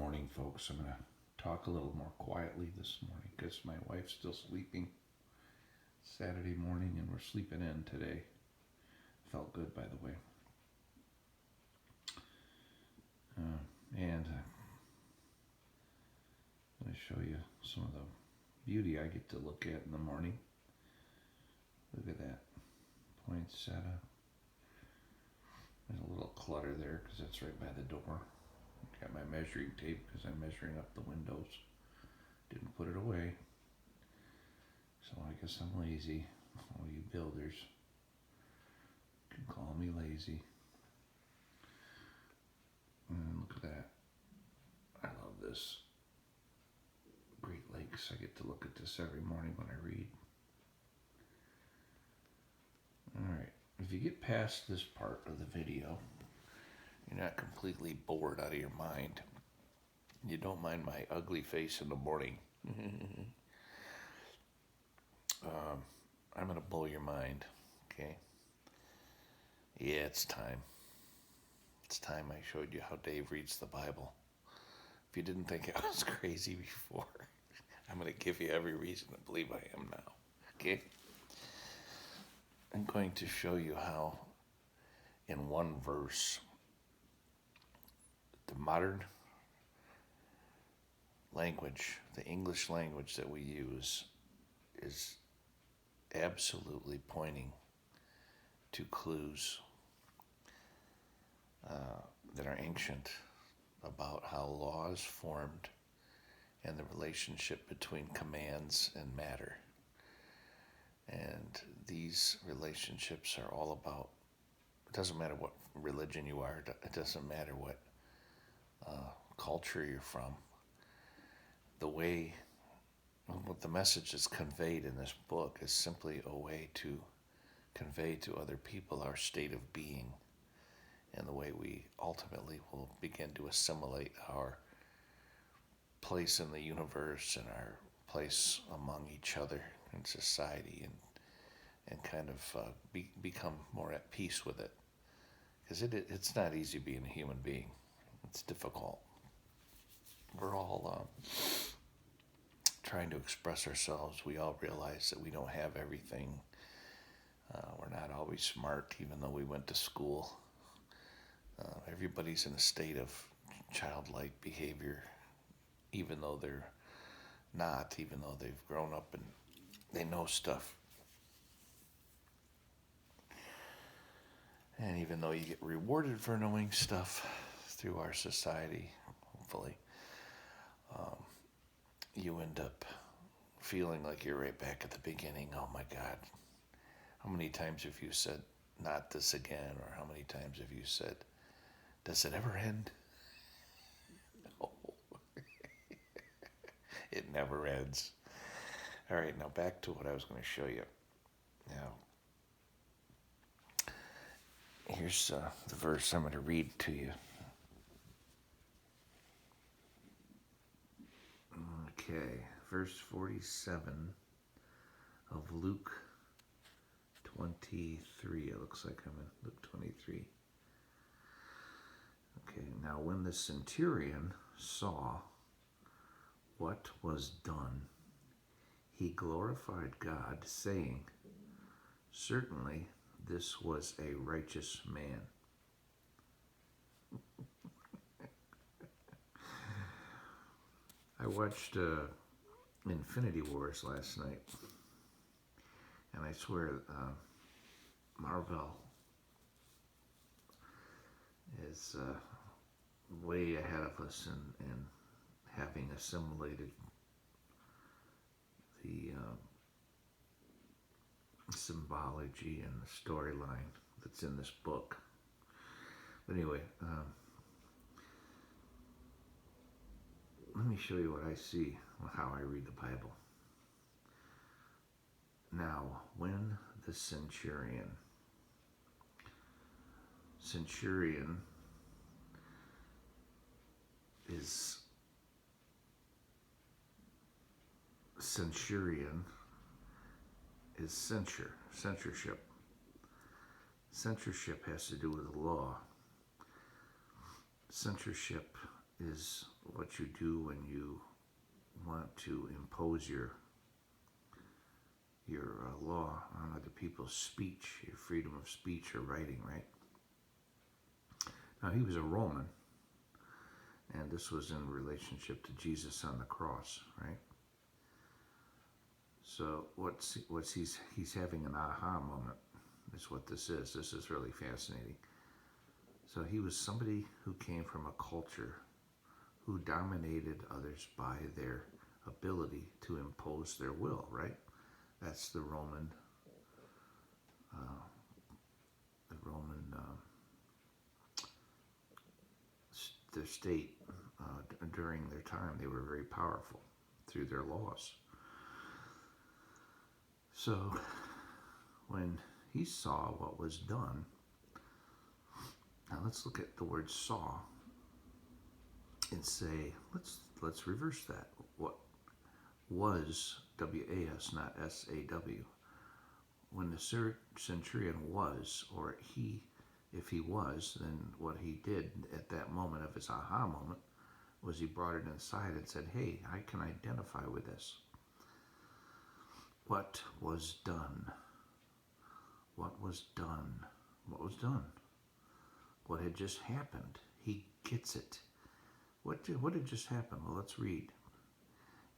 morning, folks. I'm going to talk a little more quietly this morning because my wife's still sleeping. Saturday morning, and we're sleeping in today. Felt good, by the way. And I'm going to show you some of the beauty I get to look at in the morning. Look at that poinsettia. There's a little clutter there because it's right by the door. Got my measuring tape because I'm measuring up the windows. Didn't put it away. So I guess I'm lazy. All you builders can call me lazy. And look at that. I love this. Great Lakes. I get to look at this every morning when I read. Alright, if you get past this part of the video, you're not completely bored out of your mind. You don't mind my ugly face in the morning. I'm going to blow your mind, okay? Yeah, it's time. It's time I showed you how Dave reads the Bible. If you didn't think I was crazy before, I'm going to give you every reason to believe I am now, okay? I'm going to show you how, in one verse, the modern language, the English language that we use, is absolutely pointing to clues that are ancient about how laws formed and the relationship between commands and matter. And these relationships are all about, it doesn't matter what religion you are, it doesn't matter what culture you're from, what the message is conveyed in this book is simply a way to convey to other people our state of being and the way we ultimately will begin to assimilate our place in the universe and our place among each other in society and kind of become more at peace with it. Because it's not easy being a human being. It's difficult. We're all trying to express ourselves. We all realize that we don't have everything. We're not always smart, even though we went to school. Everybody's in a state of childlike behavior, even though they're not, even though they've grown up and they know stuff. And even though you get rewarded for knowing stuff through our society, hopefully, you end up feeling like you're right back at the beginning. Oh my God, how many times have you said, not this again? Or how many times have you said, does it ever end? No. It never ends. All right, now back to what I was going to show you. Now, here's the verse I'm going to read to you. Okay, verse 47 of Luke 23. It looks like I'm in Luke 23. Okay, now when the centurion saw what was done, he glorified God, saying, certainly this was a righteous man. I watched Infinity Wars last night, and I swear Marvel is way ahead of us in having assimilated the symbology and the storyline that's in this book. But anyway, let me show you what I see, how I read the Bible. Now, when the centurion is censorship. Censorship has to do with the law. Censorship is what you do when you want to impose your law on other people's speech, your freedom of speech or writing, right? Now, he was a Roman, and this was in relationship to Jesus on the cross, right? So he's having an aha moment is what this is. This is really fascinating. So he was somebody who came from a culture who dominated others by their ability to impose their will, right? That's the Roman the state during their time. They were very powerful through their laws. So when he saw what was done, now let's look at the word saw and say, let's reverse that. What was W-A-S, not S-A-W? When the centurion was, or if he was, then what he did at that moment of his aha moment was he brought it inside and said, hey, I can identify with this. What was done? What was done? What was done? What had just happened? He gets it. What had just happened? Well, let's read.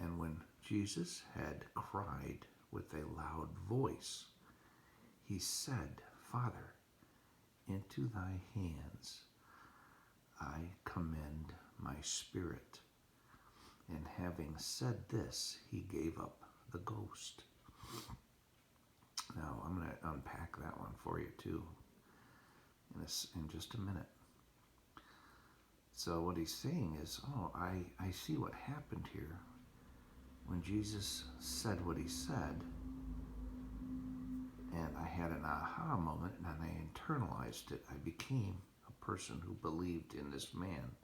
And when Jesus had cried with a loud voice, he said, Father, into thy hands I commend my spirit. And having said this, he gave up the ghost. Now, I'm going to unpack that one for you, too, in just a minute. So what he's saying is, I see what happened here. When Jesus said what he said, and I had an aha moment, and I internalized it, I became a person who believed in this man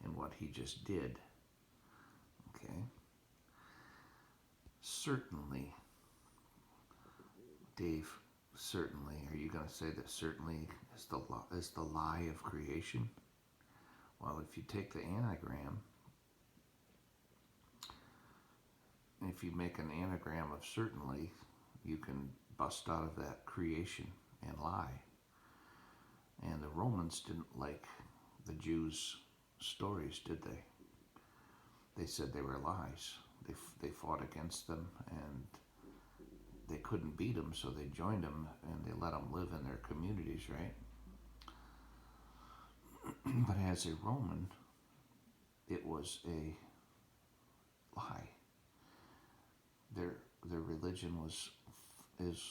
and what he just did. Okay? Certainly, Dave, certainly, are you going to say that certainly is the lie of creation? Well, if you take the anagram, if you make an anagram of certainly, you can bust out of that creation and lie. And the Romans didn't like the Jews' stories, did they? They said they were lies. They fought against them, and they couldn't beat them, so they joined them, and they let them live in their communities, right? But as a Roman, it was a lie. Their religion is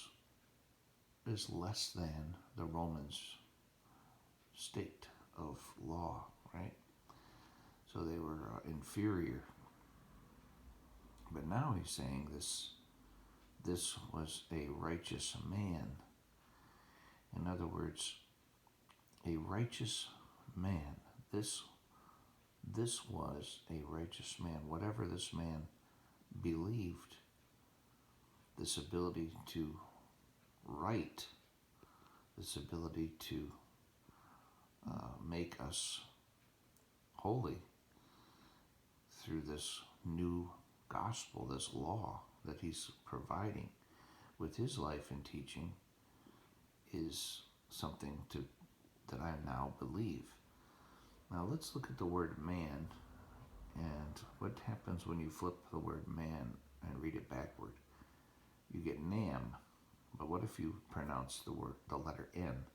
less than the Romans' state of law, right? So they were inferior. But now he's saying this was a righteous man. In other words, a righteous man. This was a righteous man. Whatever this man believed, this ability to write, this ability to make us holy through this new gospel, this law that he's providing with his life and teaching, is something that I now believe. Now let's look at the word man, and what happens when you flip the word man and read it backward? You get nam, but what if you pronounce the letter n?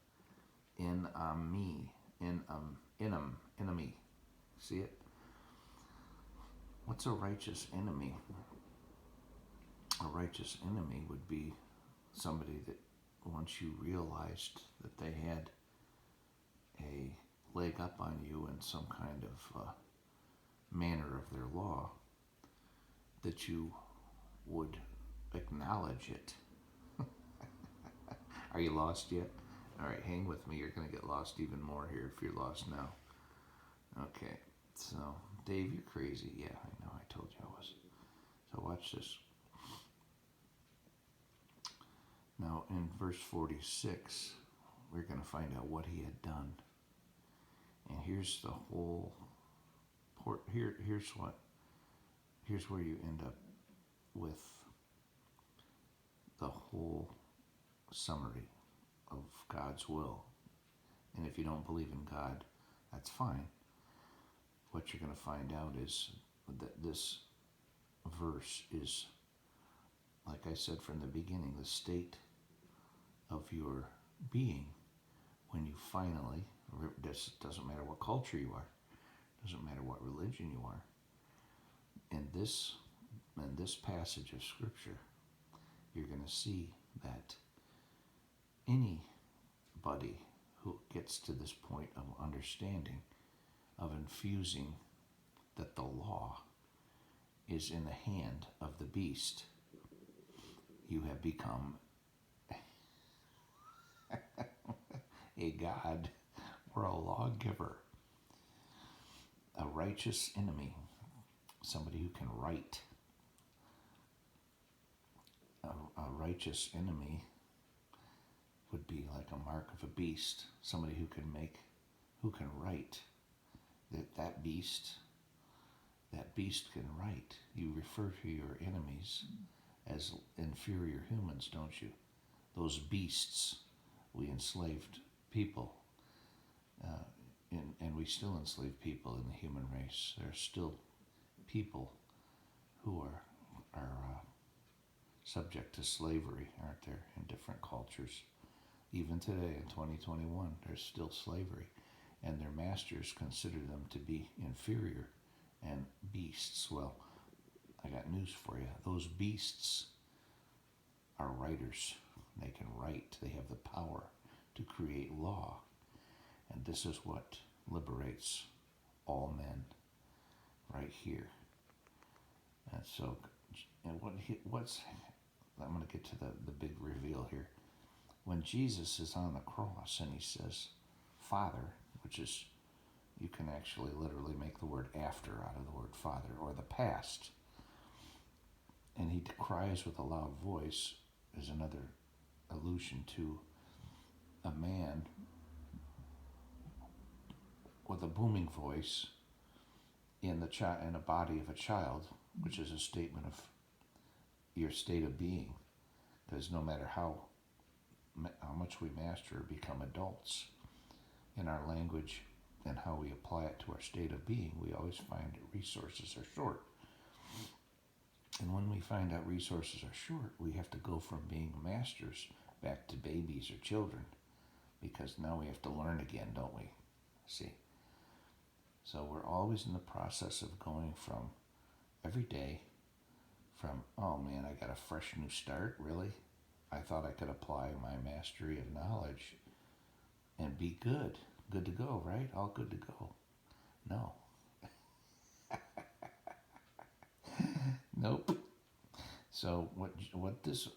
Enemy. See it? What's a righteous enemy? A righteous enemy would be somebody that once you realized that they had a leg up on you in some kind of manner of their law, that you would acknowledge it. Are you lost yet? All right, hang with me. You're going to get lost even more here if you're lost now. Okay, so Dave, you're crazy. Yeah, I know. I told you I was. So watch this. Now, in verse 46, we're going to find out what he had done. And here's the whole important. Here's where you end up with the whole summary of God's will. And if you don't believe in God, that's fine. What you're going to find out is that this verse is, like I said from the beginning, the state of your being when you finally, this doesn't matter what culture you are, doesn't matter what religion you are, in this passage of Scripture, you're going to see that anybody who gets to this point of understanding, of infusing that the law is in the hand of the beast, you have become a God or a lawgiver, a righteous enemy, somebody who can right. A righteous enemy would be like a mark of a beast, somebody who can right. That beast can right. You refer to your enemies as inferior humans, don't you? Those beasts, we enslaved people, and we still enslave people in the human race. There are still people who are subject to slavery, aren't there, in different cultures. Even today in 2021, there's still slavery, and their masters consider them to be inferior and beasts. Well, I got news for you. Those beasts are writers. They can write. They have the power to create law. And this is what liberates all men right here. And so, and I'm going to get to the big reveal here. When Jesus is on the cross and he says, Father, which is, you can actually literally make the word after out of the word Father, or the past. And he cries with a loud voice is another allusion to a man with a booming voice in a body of a child, which is a statement of your state of being. Because no matter how much we master or become adults in our language and how we apply it to our state of being, we always find that resources are short. And when we find out resources are short, we have to go from being masters back to babies or children, because now we have to learn again, don't we? See? So we're always in the process of going from every day from, oh man, I got a fresh new start, really? I thought I could apply my mastery of knowledge and be good to go, right? All good to go. No. Nope. So what this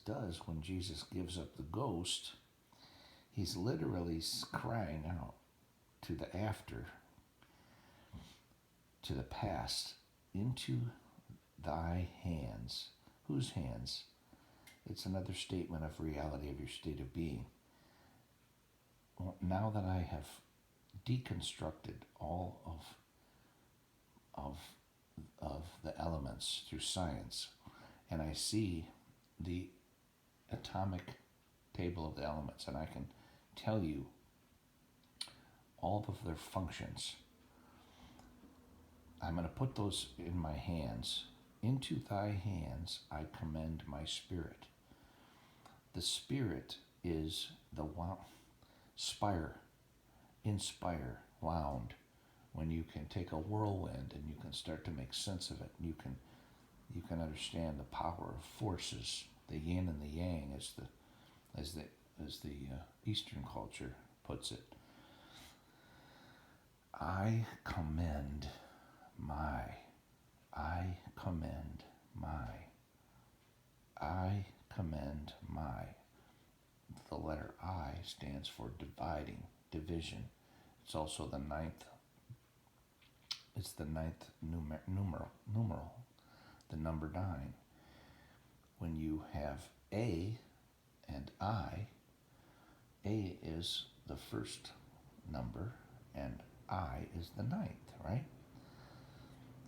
does when Jesus gives up the ghost, he's literally crying out to the after, to the past, into thy hands. Whose hands? It's another statement of reality of your state of being. Now that I have deconstructed all of the elements through science, and I see the atomic table of the elements, and I can tell you all of their functions, I'm going to put those in my hands. Into thy hands I commend my spirit. The spirit is the inspire, wound, when you can take a whirlwind and you can start to make sense of it. You can understand the power of forces, the yin and the yang, as the Eastern culture puts it. I commend my. The letter I stands for dividing, division. It's also the ninth. It's the ninth numeral, the number 9. When you have A and I, A is the first number and I is the ninth, right?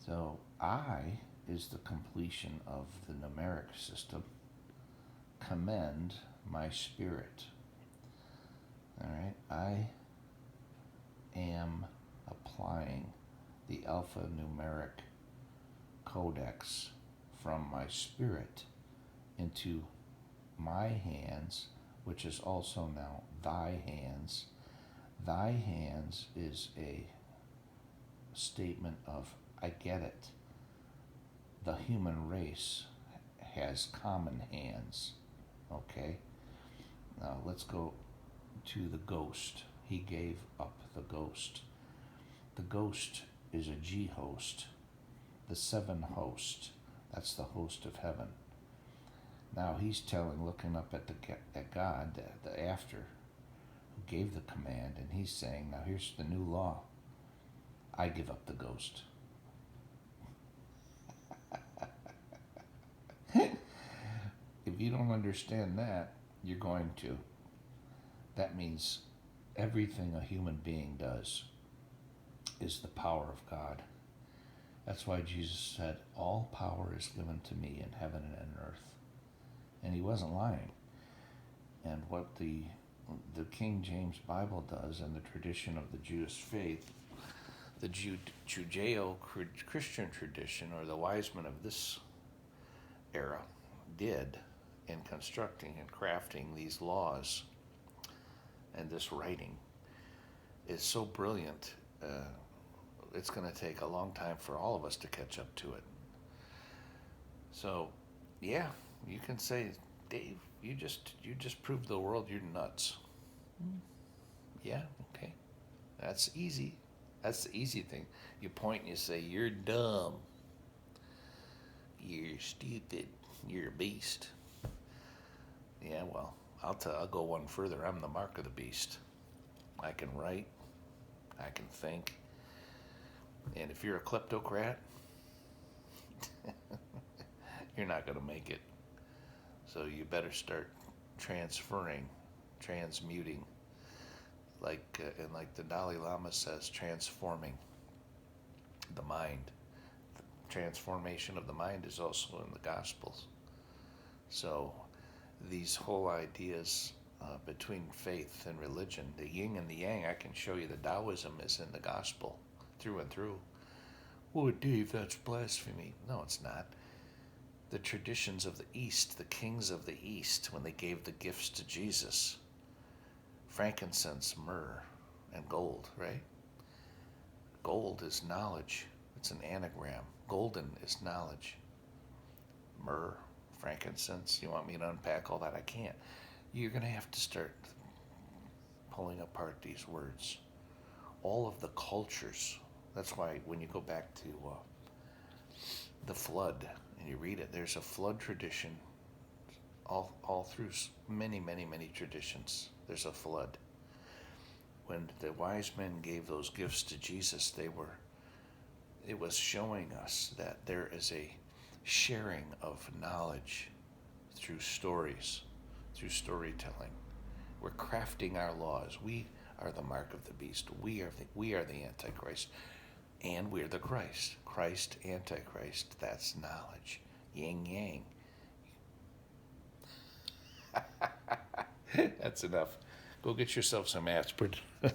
So I is the completion of the numeric system. Commend my spirit. All right, I am applying the alphanumeric codex from my spirit into my hands, which is also now thy hands. Thy hands is a statement of I get it. The human race has common hands. Okay? Now let's go to the ghost. He gave up the ghost. The ghost is a G host. The seven host. That's the host of heaven. Now he's looking up at God, the after, who gave the command, and he's saying, now here's the new law. I give up the ghost. If you don't understand that, you're going to. That means everything a human being does is the power of God. That's why Jesus said, all power is given to me in heaven and in earth. And he wasn't lying. And what the King James Bible does, and the tradition of the Jewish faith, the Judeo-Christian tradition, or the wise men of this era, did in constructing and crafting these laws and this writing is so brilliant. It's going to take a long time for all of us to catch up to it. So, yeah, you can say, Dave, you just proved to the world you're nuts. Yeah, okay. That's easy. That's the easy thing. You point and you say, you're dumb. You're stupid. You're a beast. Yeah, well, I'll go one further. I'm the mark of the beast. I can write. I can think. And if you're a kleptocrat, you're not going to make it. So you better start transferring, transmuting, and like the Dalai Lama says, transforming the mind. The transformation of the mind is also in the Gospels. So these whole ideas between faith and religion, the yin and the yang, I can show you the Taoism is in the Gospel through and through. Oh, Dave, that's blasphemy. No, it's not. The traditions of the East, the kings of the East, when they gave the gifts to Jesus, frankincense, myrrh, and gold, right? Gold is knowledge. It's an anagram. Golden is knowledge. Myrrh, frankincense. You want me to unpack all that? I can't. You're going to have to start pulling apart these words. All of the cultures. That's why when you go back to the flood and you read it, there's a flood tradition all through many, many, many traditions. There's a flood. When the wise men gave those gifts to Jesus, it was showing us that there is a sharing of knowledge through stories, through storytelling. We're crafting our laws. We are the mark of the beast. We are the Antichrist. And we're the Christ. Christ, Antichrist, that's knowledge. Yin yang. That's enough. Go get yourself some aspirin. Here,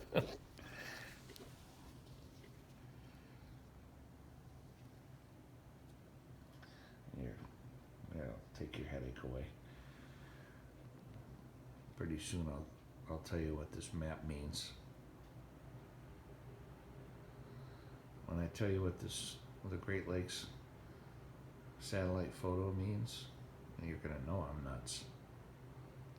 take your headache away. Pretty soon I'll tell you what this map means. When I tell you what the Great Lakes satellite photo means, you're gonna know I'm nuts.